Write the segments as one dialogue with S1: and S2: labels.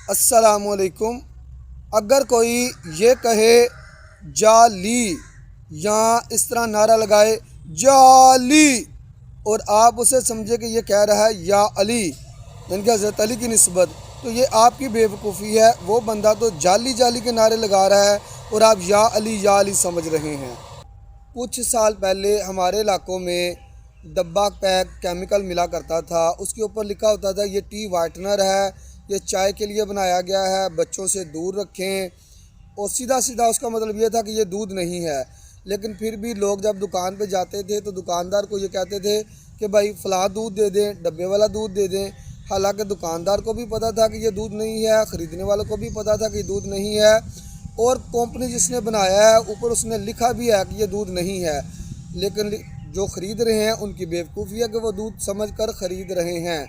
S1: السلام علیکم۔ اگر کوئی یہ کہے جالی یا اس طرح نعرہ لگائے جالی اور آپ اسے سمجھے کہ یہ کہہ رہا ہے یا علی یعنی کہ حضرت علی کی نسبت، تو یہ آپ کی بے وقوفی ہے۔ وہ بندہ تو جالی جالی کے نعرے لگا رہا ہے اور آپ یا علی سمجھ رہے ہیں۔ کچھ سال پہلے ہمارے علاقوں میں ڈبہ پیک کیمیکل ملا کرتا تھا، اس کے اوپر لکھا ہوتا تھا یہ ٹی وائٹنر ہے، یہ چائے کے لیے بنایا گیا ہے، بچوں سے دور رکھیں، اور سیدھا سیدھا اس کا مطلب یہ تھا کہ یہ دودھ نہیں ہے۔ لیکن پھر بھی لوگ جب دکان پہ جاتے تھے تو دکاندار کو یہ کہتے تھے کہ بھائی فلاں دودھ دے دیں، ڈبے والا دودھ دے دیں، حالانکہ دکاندار کو بھی پتہ تھا کہ یہ دودھ نہیں ہے، خریدنے والوں کو بھی پتہ تھا کہ یہ دودھ نہیں ہے، اور کمپنی جس نے بنایا ہے اوپر اس نے لکھا بھی ہے کہ یہ دودھ نہیں ہے، لیکن جو خرید رہے ہیں ان کی بیوقوفی ہے کہ وہ دودھ سمجھ کر خرید رہے ہیں۔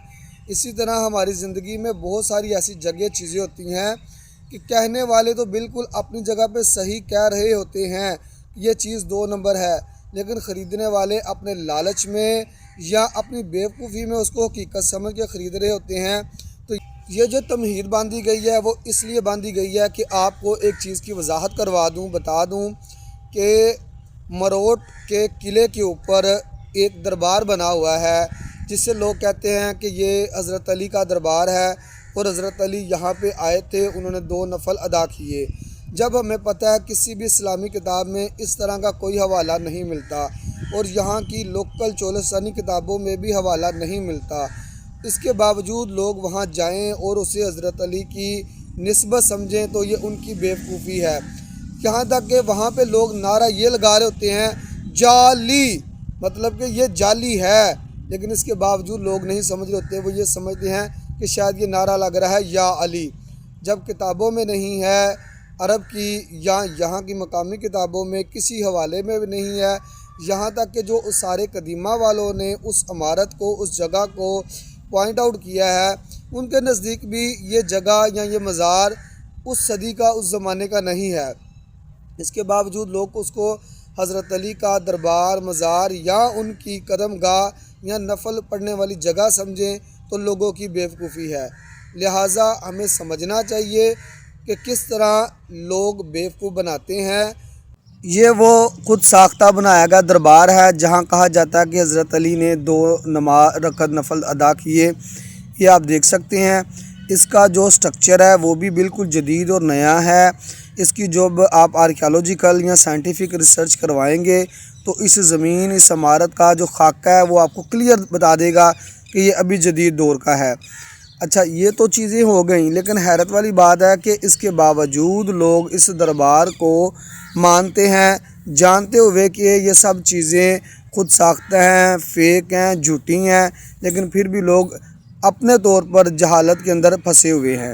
S1: اسی طرح ہماری زندگی میں بہت ساری ایسی جگہ چیزیں ہوتی ہیں کہ کہنے والے تو بالکل اپنی جگہ پہ صحیح کہہ رہے ہوتے ہیں کہ یہ چیز 2 نمبر ہے، لیکن خریدنے والے اپنے لالچ میں یا اپنی بیوقوفی میں اس کو حقیقت سمجھ کے خرید رہے ہوتے ہیں۔ تو یہ جو تمہید باندھی گئی ہے وہ اس لیے باندھی گئی ہے کہ آپ کو ایک چیز کی وضاحت کروا دوں، بتا دوں کہ مروٹ کے قلعے کے اوپر ایک دربار بنا ہوا ہے جس سے لوگ کہتے ہیں کہ یہ حضرت علی کا دربار ہے، اور حضرت علی یہاں پہ آئے تھے، انہوں نے 2 نفل ادا کیے۔ جب ہمیں پتہ ہے کسی بھی اسلامی کتاب میں اس طرح کا کوئی حوالہ نہیں ملتا، اور یہاں کی لوکل چولستانی کتابوں میں بھی حوالہ نہیں ملتا، اس کے باوجود لوگ وہاں جائیں اور اسے حضرت علی کی نسبت سمجھیں تو یہ ان کی بیوقوفی ہے۔ یہاں تک کہ وہاں پہ لوگ نعرہ یہ لگا رہے ہوتے ہیں جالی، مطلب کہ یہ جعلی ہے، لیکن اس کے باوجود لوگ نہیں سمجھ رہے ہوتے، وہ یہ سمجھتے ہیں کہ شاید یہ نعرہ لگ رہا ہے یا علی، جب کتابوں میں نہیں ہے عرب کی یا یہاں کی مقامی کتابوں میں کسی حوالے میں بھی نہیں ہے۔ یہاں تک کہ جو اس سارے قدیمہ والوں نے اس عمارت کو، اس جگہ کو پوائنٹ آؤٹ کیا ہے، ان کے نزدیک بھی یہ جگہ یا یہ مزار اس صدی کا، اس زمانے کا نہیں ہے۔ اس کے باوجود لوگ اس کو حضرت علی کا دربار، مزار یا ان کی قدم گاہ یا نفل پڑھنے والی جگہ سمجھیں تو لوگوں کی بیوقوفی ہے۔ لہٰذا ہمیں سمجھنا چاہیے کہ کس طرح لوگ بیوقوف بناتے ہیں۔ یہ وہ خود ساختہ بنایا گیا دربار ہے جہاں کہا جاتا ہے کہ حضرت علی نے 2 رکعت نفل ادا کیے۔ یہ آپ دیکھ سکتے ہیں، اس کا جو سٹرکچر ہے وہ بھی بالکل جدید اور نیا ہے۔ اس کی جو آپ آرکیالوجیکل یا سائنٹیفک ریسرچ کروائیں گے تو اس زمین، اس عمارت کا جو خاکہ ہے وہ آپ کو کلیئر بتا دے گا کہ یہ ابھی جدید دور کا ہے۔ اچھا، یہ تو چیزیں ہو گئیں، لیکن حیرت والی بات ہے کہ اس کے باوجود لوگ اس دربار کو مانتے ہیں، جانتے ہوئے کہ یہ سب چیزیں خود ساختہ ہیں، فیک ہیں، جھوٹی ہیں، لیکن پھر بھی لوگ اپنے طور پر جہالت کے اندر پھنسے ہوئے ہیں۔